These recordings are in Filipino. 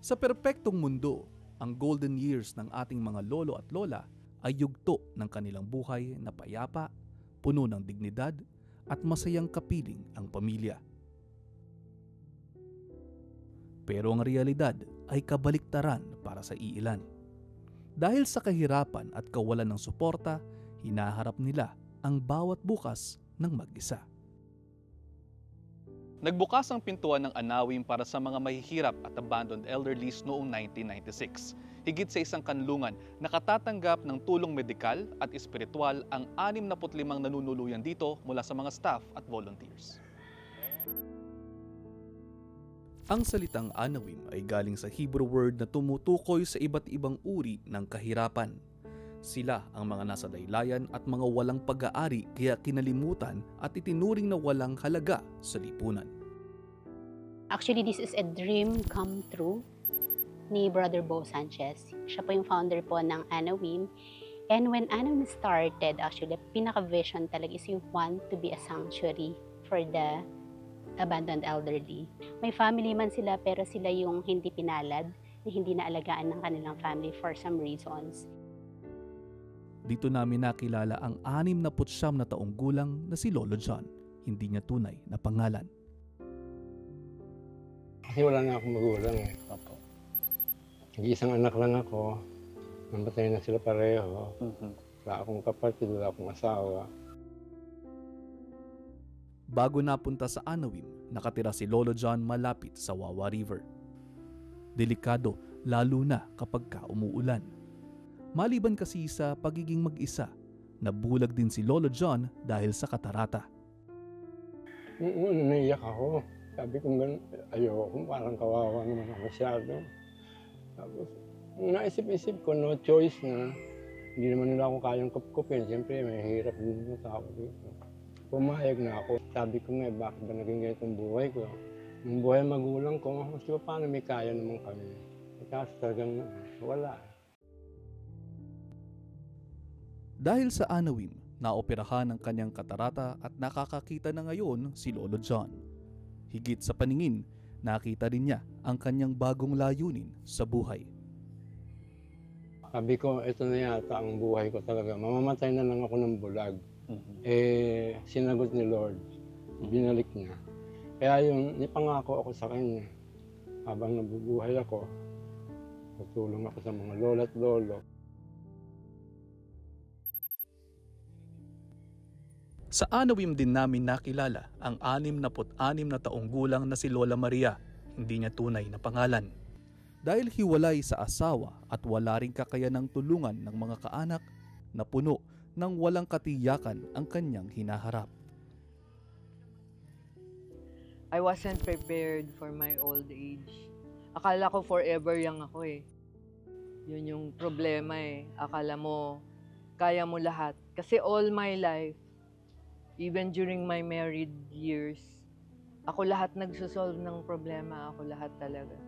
Sa perpektong mundo, ang golden years ng ating mga lolo at lola ay yugto ng kanilang buhay na payapa, puno ng dignidad at masayang kapiling ang pamilya. Pero ang realidad ay kabaliktaran para sa iilan. Dahil sa kahirapan at kawalan ng suporta, hinaharap nila ang bawat bukas ng mag-isa. Nagbukas ang pintuan ng Anawim para sa mga mahihirap at abandoned elderlies noong 1996. Higit sa isang kanlungan, nakatatanggap ng tulong medikal at espiritual ang 65 nanunuluyan dito mula sa mga staff at volunteers. Ang salitang Anawim ay galing sa Hebrew word na tumutukoy sa iba't ibang uri ng kahirapan. Sila ang mga nasa laylayan at mga walang pag-aari kaya kinalimutan at itinuring na walang halaga sa lipunan. Actually, this is a dream come true ni Brother Bo Sanchez. Siya po yung founder po ng Anawim. And when Anawim started, actually, pinaka-vision talaga is you want to be a sanctuary for the abandoned elderly. May family man sila pero sila yung hindi pinalad, na hindi naalagaan ng kanilang family for some reasons. Dito namin nakilala ang 69 na taong gulang na si Lolo John. Hindi niya tunay na pangalan. Kasi wala na akong magulang eh. Opo. Nag-iisang anak lang ako. Namatay na sila pareho. Wala akong kapatid, wala akong asawa. Bago napunta sa Anawim, nakatira si Lolo John malapit sa Wawa River. Delikado lalo na kapag umuulan. Maliban kasi sa pagiging mag-isa, nabulag din si Lolo John dahil sa katarata. Naiyak ako. Sabi ko ayoko, parang kawawa naman ako masyado. Tapos, naisip-isip ko, no choice na. Hindi naman nila ako kayang kupkupin. Siyempre, may hirap din yung tao dito. Pumayag na ako. Sabi ko nga, bakit ba naging ganitong buhay ko? Yung buhay magulang ko, mas di ba paano may kaya naman kami? Kasi talagang wala. Dahil sa Anawim, naoperahan ang kanyang katarata at nakakakita na ngayon si Lolo John. Higit sa paningin, nakita rin niya ang kanyang bagong layunin sa buhay. Sabi ko, ito na yata ang buhay ko talaga. Mamamatay na lang ako ng bulag. Sinagot ni Lord. Binalik niya. Kaya yun, nipangako ako sa kanya. Habang nabubuhay ako, tutulong ako sa mga lola at lolo. Sa Anawim din namin nakilala ang 66 na taong gulang na si Lola Maria, hindi niya tunay na pangalan. Dahil hiwalay sa asawa at wala ring kakayanang tulungan ng mga kaanak, na puno ng walang katiyakan ang kanyang hinaharap. I wasn't prepared for my old age. Akala ko forever young ako eh. Yun yung problema eh. Akala mo, kaya mo lahat. Kasi all my life, even during my married years, ako lahat nagsosolve ng problema. Ako lahat talaga.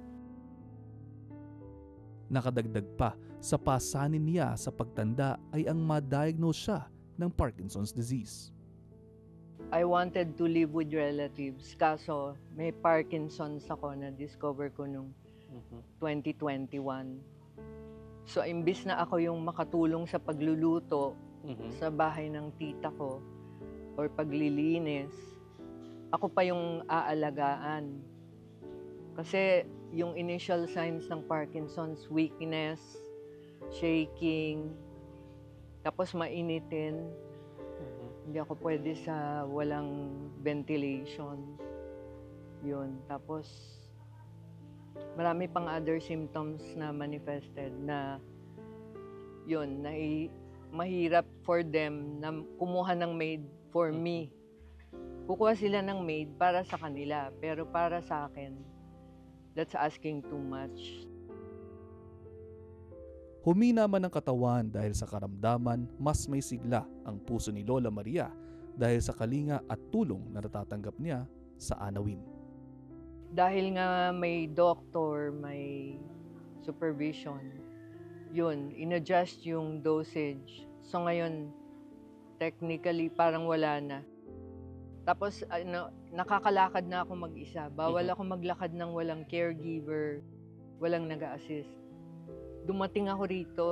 Nakadagdag pa sa pasanin niya sa pagtanda ay ang ma-diagnose siya ng Parkinson's disease. I wanted to live with relatives, kaso may Parkinson's ako na discover ko nung 2021. So imbis na ako yung makatulong sa pagluluto sa bahay ng tita ko or paglilinis, ako pa yung aalagaan. Kasi yung initial signs ng Parkinson's, weakness, shaking, tapos mainitin. Hindi ako pwede sa walang ventilation. Yun. Tapos, marami pang other symptoms na manifested na yun, na mahirap for them na kumuha ng maid for me. Kukuha sila ng maid para sa kanila, pero para sa akin, that's asking too much. Humina man ang katawan dahil sa karamdaman, mas may sigla ang puso ni Lola Maria dahil sa kalinga at tulong na natatanggap niya sa Anawim. Dahil nga may doctor, may supervision, yun, in-adjust yung dosage. So ngayon, technically, parang wala na. Tapos, nakakalakad na ako mag-isa. Bawal ako maglakad ng walang caregiver. walang nag-a-assist. Dumating ako rito,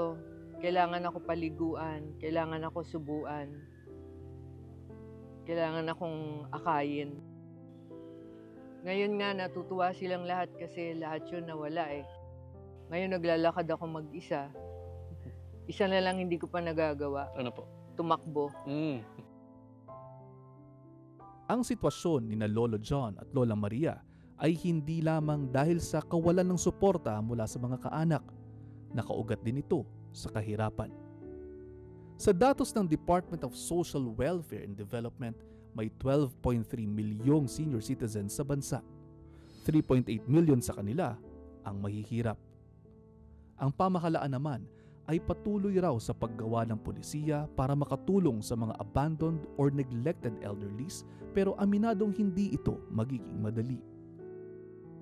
kailangan ako paliguan, kailangan ako subuan, kailangan akong akayin. Ngayon nga, natutuwa silang lahat kasi lahat yun nawala eh. Ngayon naglalakad ako mag-isa. Isa na lang hindi ko pa nagagawa. Ano po? Tumakbo. Ang sitwasyon ni na Lolo John at Lola Maria ay hindi lamang dahil sa kawalan ng suporta mula sa mga kaanak. Nakaugat din ito sa kahirapan. Sa datos ng Department of Social Welfare and Development, may 12.3 milyong senior citizens sa bansa. 3.8 million sa kanila ang mahihirap. Ang pamahalaan naman ay patuloy raw sa paggawa ng pulisiya para makatulong sa mga abandoned or neglected elderlies, pero aminadong hindi ito magiging madali.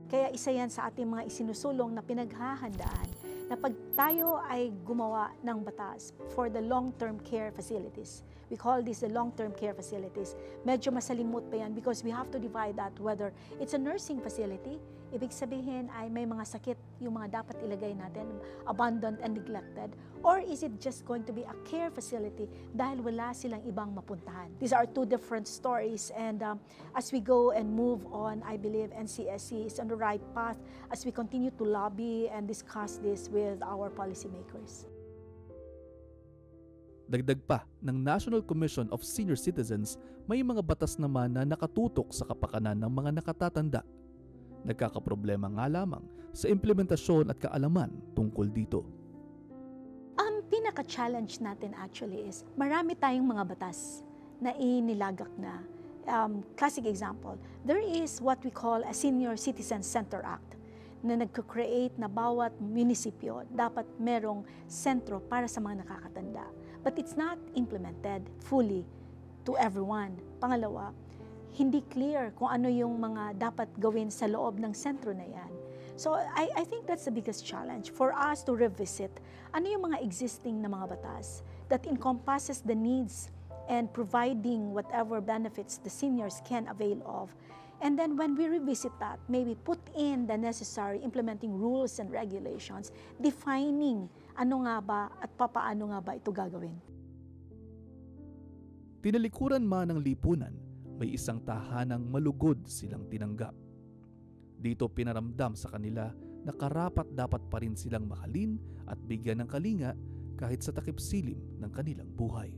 Kaya isa yan sa ating mga isinusulong na pinaghahandaan na pag tayo ay gumawa ng batas for the long-term care facilities. We call this the long-term care facilities. Medyo masalimut pa yan because we have to divide that whether it's a nursing facility, ibig sabihin ay may mga sakit yung mga dapat ilagay natin, abandoned and neglected, or is it just going to be a care facility dahil wala silang ibang mapuntahan? These are two different stories, and as we go and move on, I believe NCSC is on the right path as we continue to lobby and discuss this with our policymakers. Dagdag pa ng National Commission of Senior Citizens, may mga batas naman na nakatutok sa kapakanan ng mga nakatatanda. Nagkakaproblema nga lamang sa implementasyon at kaalaman tungkol dito. Ang pinaka-challenge natin actually is marami tayong mga batas na inilagak na. Classic example, there is what we call a Senior Citizen Center Act na nagko-create na bawat munisipyo dapat merong sentro para sa mga nakakatanda. But it's not implemented fully to everyone. Pangalawa, hindi clear kung ano yung mga dapat gawin sa loob ng sentro na yan. So I think that's the biggest challenge for us to revisit ano yung mga existing na mga batas that encompasses the needs and providing whatever benefits the seniors can avail of. And then when we revisit that, maybe put in the necessary implementing rules and regulations, defining ano nga ba at papaano nga ba ito gagawin. Tinalikuran man ng lipunan, may isang tahanang malugod silang tinanggap. Dito pinaramdam sa kanila na karapat-dapat pa rin silang mahalin at bigyan ng kalinga kahit sa takip silim ng kanilang buhay.